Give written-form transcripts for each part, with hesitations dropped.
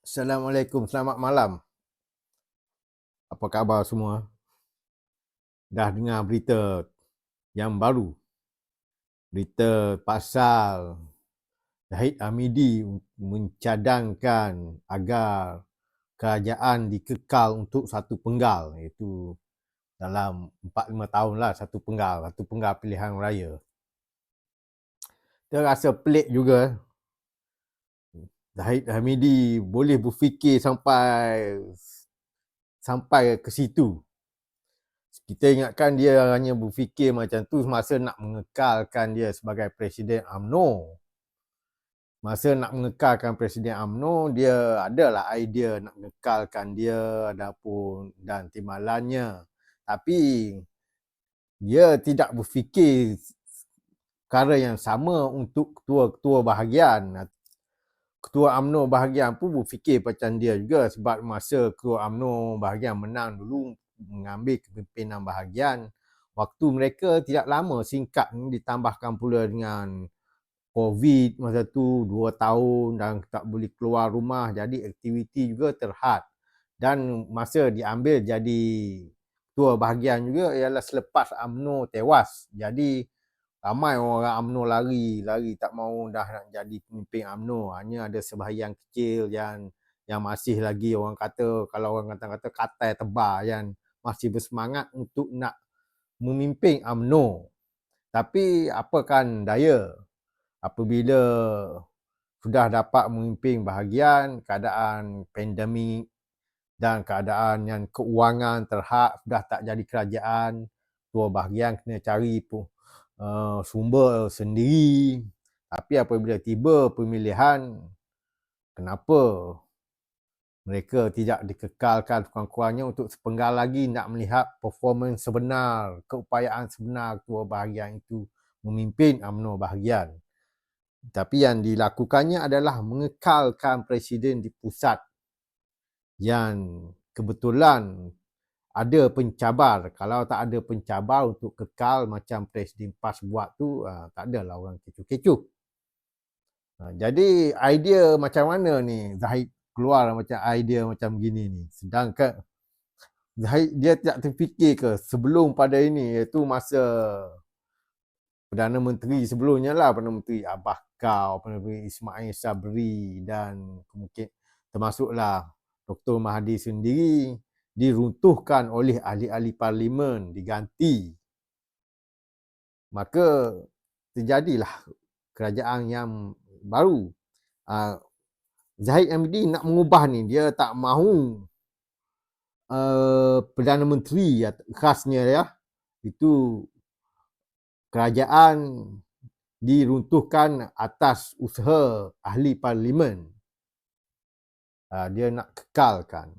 Assalamualaikum, selamat malam. Apa khabar semua? Dah dengar berita yang baru? Berita pasal Zahid Hamidi mencadangkan agar kerajaan dikekal untuk satu penggal, iaitu dalam 4-5 tahun lah satu penggal pilihan raya. Kita rasa pelik juga. Zahid Hamidi boleh berfikir sampai ke situ. Kita ingatkan dia hanya berfikir macam tu semasa nak mengekalkan dia sebagai Presiden UMNO. Masa nak mengekalkan Presiden UMNO, dia adalah idea nak mengekalkan dia dan timbalannya. Tapi dia tidak berfikir perkara yang sama untuk ketua-ketua bahagian. Ketua UMNO bahagian pun berfikir macam dia juga, sebab masa ketua UMNO bahagian menang dulu mengambil kepimpinan bahagian, waktu mereka tidak lama, singkat, ditambahkan pula dengan COVID masa tu 2 tahun dan tak boleh keluar rumah, jadi aktiviti juga terhad. Dan masa diambil jadi ketua bahagian juga ialah selepas UMNO tewas. Jadi ramai orang UMNO lari tak mahu dah nak jadi pemimpin UMNO. Hanya ada sebahagian kecil yang masih lagi, orang kata, kalau orang kata katai tebal, yang masih bersemangat untuk nak memimpin UMNO. Tapi apakan daya, apabila sudah dapat memimpin bahagian, keadaan pandemik dan keadaan yang keuangan terhad, sudah tak jadi kerajaan, ketua bahagian kena cari sumber sendiri. Tapi apabila tiba pemilihan, kenapa mereka tidak dikekalkan kurang-kurangnya untuk sepenggal lagi nak melihat performance sebenar, keupayaan sebenar ketua bahagian itu memimpin UMNO bahagian. Tapi yang dilakukannya adalah mengekalkan presiden di pusat yang kebetulan ada pencabar. Kalau tak ada pencabar untuk kekal macam Presiden PAS buat tu, tak adalah orang kecoh-kecoh. Jadi idea macam mana ni Zahid keluar macam idea macam gini ni? Sedangkan Zahid dia tidak terfikir ke sebelum pada ini, iaitu masa Perdana Menteri sebelumnya lah, Perdana Menteri Abah Kau, Perdana Menteri Ismail Sabri, dan mungkin termasuklah Dr. Mahathir sendiri, diruntuhkan oleh ahli-ahli parlimen, diganti. Maka terjadilah kerajaan yang baru. Zahid Hamidi nak mengubah ni, dia tak mahu Perdana Menteri khasnya ya, itu kerajaan diruntuhkan atas usaha ahli parlimen. Dia nak kekalkan.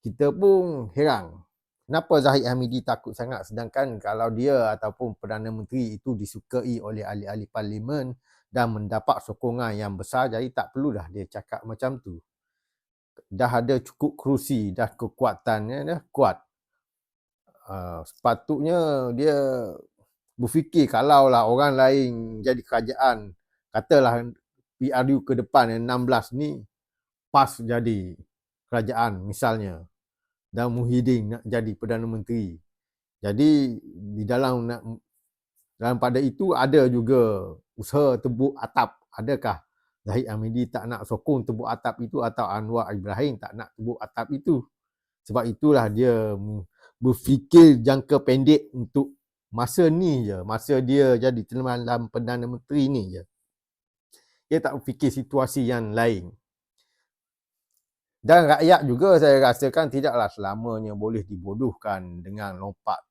Kita pun heran, kenapa Zahid Hamidi takut sangat, sedangkan kalau dia ataupun Perdana Menteri itu disukai oleh ahli-ahli parlimen dan mendapat sokongan yang besar, jadi tak perlulah dia cakap macam tu. Dah ada cukup kerusi, dah kekuatannya dah kuat. Sepatutnya dia berfikir, kalaulah orang lain jadi kerajaan, katalah PRU ke depan yang 16 ni PAS jadi kerajaan misalnya, dan Muhyiddin nak jadi Perdana Menteri. Jadi di dalam pada itu ada juga usaha tebuk atap. Adakah Zahid Hamidi tak nak sokong tebuk atap itu, atau Anwar Ibrahim tak nak tebuk atap itu? Sebab itulah dia berfikir jangka pendek untuk masa ni je, masa dia jadi dalam Perdana Menteri ni je. Dia tak berfikir situasi yang lain. Dan rakyat juga saya rasakan tidaklah selamanya boleh dibodohkan dengan lompat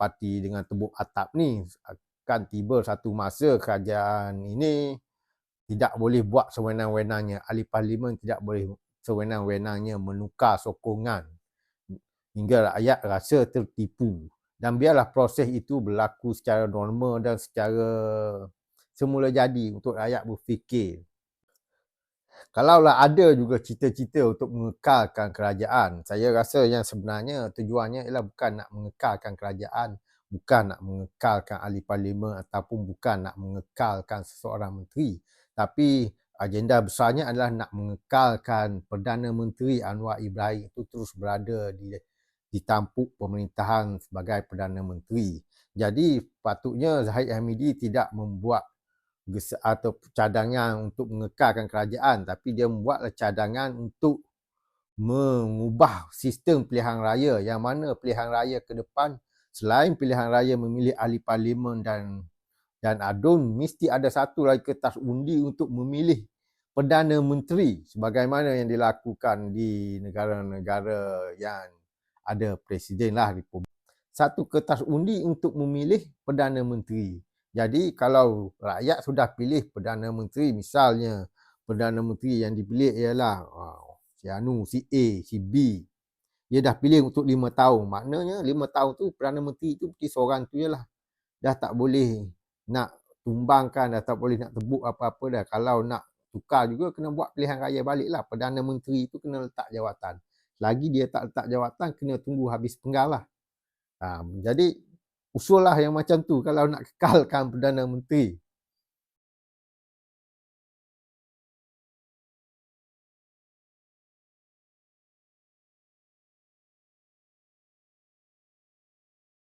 parti, dengan tebuk atap ni. Akan tiba satu masa kerajaan ini tidak boleh buat sewenang-wenangnya. Ahli parlimen tidak boleh sewenang-wenangnya menukar sokongan hingga rakyat rasa tertipu. Dan biarlah proses itu berlaku secara normal dan secara semula jadi untuk rakyat berfikir. Kalaulah ada juga cita-cita untuk mengekalkan kerajaan, saya rasa yang sebenarnya tujuannya ialah bukan nak mengekalkan kerajaan, bukan nak mengekalkan ahli parlimen, ataupun bukan nak mengekalkan seseorang menteri. Tapi agenda besarnya adalah nak mengekalkan Perdana Menteri Anwar Ibrahim itu terus berada di tampuk pemerintahan sebagai Perdana Menteri. Jadi patutnya Zahid Hamidi tidak membuat atau cadangan untuk mengekalkan kerajaan, tapi dia membuatlah cadangan untuk mengubah sistem pilihan raya, yang mana pilihan raya ke depan selain pilihan raya memilih ahli parlimen dan ADUN, mesti ada satu lagi kertas undi untuk memilih Perdana Menteri sebagaimana yang dilakukan di negara-negara yang ada presiden lah. Satu kertas undi untuk memilih Perdana Menteri. Jadi kalau rakyat sudah pilih Perdana Menteri, misalnya Perdana Menteri yang dipilih ialah si Anu, si A, si B. Dia dah pilih untuk 5 tahun. Maknanya 5 tahun tu Perdana Menteri tu mesti seorang tu je lah. Dah tak boleh nak tumbangkan, dah tak boleh nak tebuk apa-apa dah. Kalau nak tukar juga kena buat pilihan raya balik lah. Perdana Menteri tu kena letak jawatan. Lagi dia tak letak jawatan, kena tunggu habis penggal lah. Jadi usul lah yang macam tu kalau nak kekalkan Perdana Menteri.